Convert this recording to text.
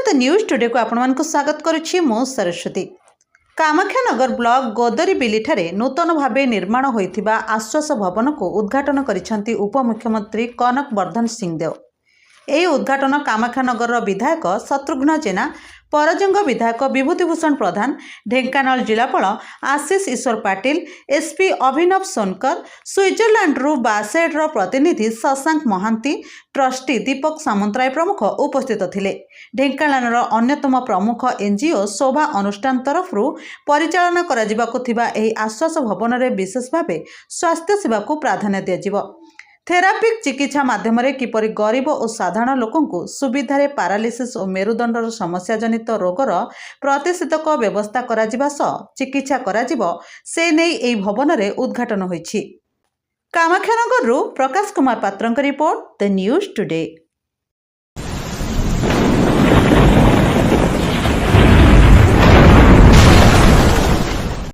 नमस्कार the news today को आपण को स्वागत करुछि मो सरस्वती। कामाख्यानगर ब्लॉक गोदरीबिली ठारे नूतन भावे निर्माण होइथिबा आश्वास भवन को उद्घाटन करिसेंती उपमुख्यमंत्री कनक वर्धन सिंहदेव। यह उद्घाटन कामाख्यानगर विधायक शत्रुघ्न जेना, परजंग विधायक विभूतिभूषण प्रधान, ढेंकानाल जिलापाल आशीष ईश्वर पाटिल, एसपी अभिनव सोनकर, स्विट्जरलैंड बासेडर प्रतिनिधि शशांक महांती, ट्रस्टी दीपक सामंतराय प्रमुख उपस्थित थिले। ढेंकानाल अन्यतम प्रमुख एनजीओ शोभा अनुष्ठान तरफ परिचालना करा जिबाको थिबा एही आश्वास भवन रे विशेष भावे स्वास्थ्य सेवा को प्राधान्य दिया। थेरापिक चिकित्सा माध्यम किपरि गरीब और साधारण लोकंकु सुविधारे पारालिसिस और मेरुदंडर समस्या जनित रोगर प्रतिषेधक व्यवस्था करा जिबा सह चिकित्सा करा जिबो से नै एही भवन रे उद्घाटन होईछि। कामाख्यानगर प्रकाश कुमार पात्रंक रिपोर्ट द न्यूज टुडे।